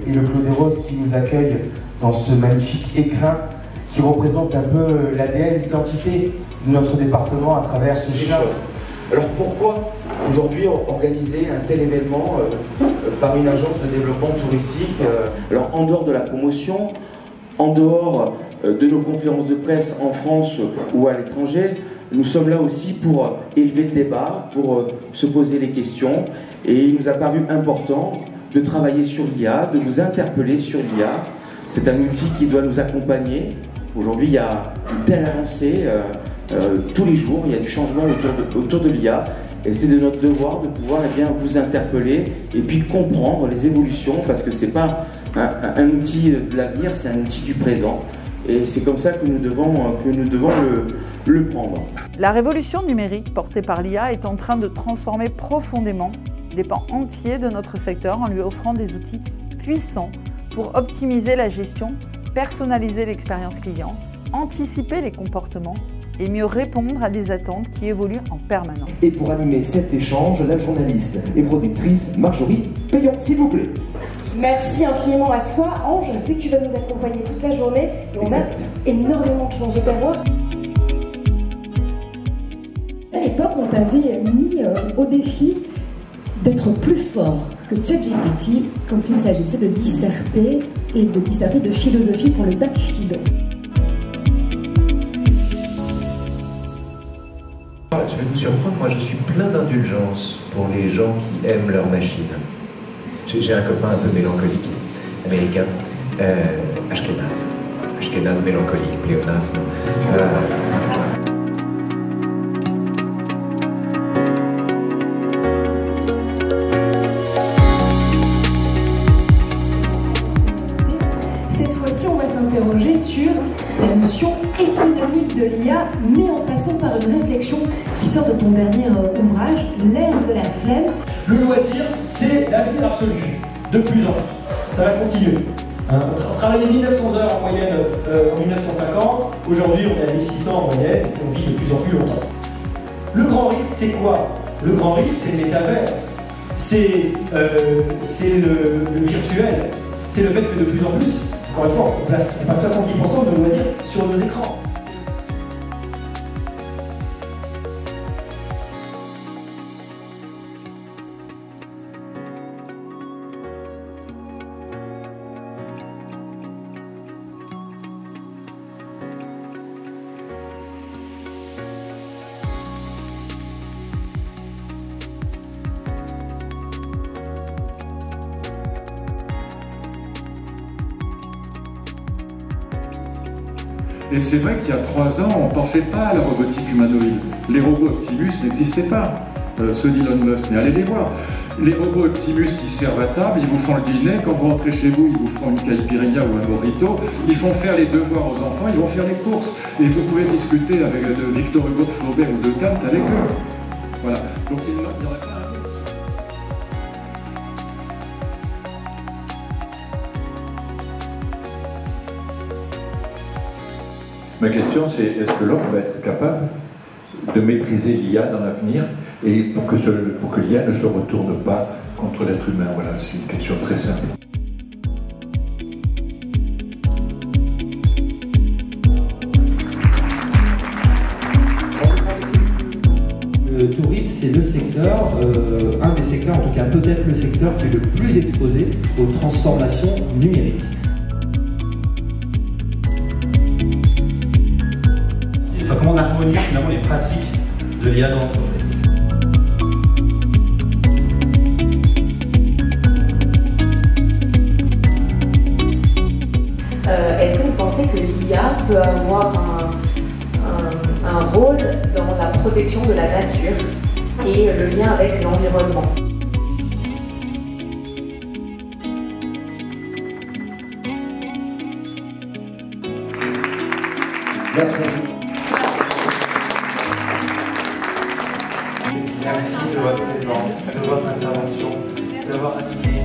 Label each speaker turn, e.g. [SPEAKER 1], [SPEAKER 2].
[SPEAKER 1] et le Clos des Roses qui nous accueille dans ce magnifique écrin qui représente un peu l'ADN, l'identité de notre département à travers ce chien. Alors pourquoi aujourd'hui organiser un tel événement par une agence de développement touristique? Alors en dehors de la promotion, en dehors de nos conférences de presse en France ou à l'étranger, nous sommes là aussi pour élever le débat, pour se poser des questions, et il nous a paru important de travailler sur l'IA, de vous interpeller sur l'IA. C'est un outil qui doit nous accompagner. Aujourd'hui, il y a une telle avancée, tous les jours, il y a du changement autour de l'IA, et c'est de notre devoir de pouvoir vous interpeller et puis comprendre les évolutions, parce que c'est pas un outil de l'avenir, c'est un outil du présent. Et c'est comme ça que nous devons le prendre.
[SPEAKER 2] La révolution numérique portée par l'IA est en train de transformer profondément des pans entiers de notre secteur en lui offrant des outils puissants pour optimiser la gestion, personnaliser l'expérience client, anticiper les comportements et mieux répondre à des attentes qui évoluent en permanence.
[SPEAKER 3] Et pour animer cet échange, la journaliste et productrice Marjorie Payon, s'il vous plaît.
[SPEAKER 4] Merci infiniment à toi, Ange. Je sais que tu vas nous accompagner toute la journée et on a énormément de chance de t'avoir. À l'époque, on t'avait mis au défi d'être plus fort que ChatGPT quand il s'agissait de disserter et de disserter de philosophie pour le bac philo.
[SPEAKER 5] Je vais vous surprendre, moi je suis plein d'indulgence pour les gens qui aiment leur machine. J'ai un copain un peu mélancolique, américain, Ashkenaz mélancolique, pléonasme.
[SPEAKER 4] Cette fois-ci, on va s'interroger sur la notion économique de l'IA, mais en passant par une réflexion qui sort de ton dernier ouvrage, L'ère de la flemme.
[SPEAKER 6] Le loisir, c'est l'avenir absolu, de plus en plus. Ça va continuer. On travaillait 1900 heures en moyenne en 1950, aujourd'hui on est à 1600 en moyenne, et on vit de plus en plus longtemps. Le grand risque, c'est quoi? Le grand risque, c'est le métavers, c'est le virtuel, c'est le fait que de plus en plus, encore une fois, on passe 70% de loisirs sur nos écrans.
[SPEAKER 7] Et c'est vrai qu'il y a 3 ans, on ne pensait pas à la robotique humanoïde. Les robots Optimus n'existaient pas, ceux d'Elon Musk, mais allez les voir. Les robots Optimus qui servent à table, ils vous font le dîner, quand vous rentrez chez vous, ils vous font une caipirinha ou un mojito, ils font faire les devoirs aux enfants, ils vont faire les courses. Et vous pouvez discuter avec de Victor Hugo, de Flaubert ou de Kant avec eux. Voilà. Donc il n'y aurait pas un...
[SPEAKER 8] Ma question c'est, est-ce que l'homme va être capable de maîtriser l'IA dans l'avenir et pour que l'IA ne se retourne pas contre l'être humain? Voilà, c'est une question très simple.
[SPEAKER 9] Le tourisme, c'est le secteur, un des secteurs, en tout cas peut-être le secteur qui est le plus exposé aux transformations numériques.
[SPEAKER 6] Enfin, comment on harmonise finalement les pratiques de l'IA dans l'entreprise.
[SPEAKER 10] Est-ce que vous pensez que l'IA peut avoir un rôle dans la protection de la nature et le lien avec l'environnement?
[SPEAKER 3] Merci.
[SPEAKER 1] Merci de votre présence, de votre intervention, d'avoir animé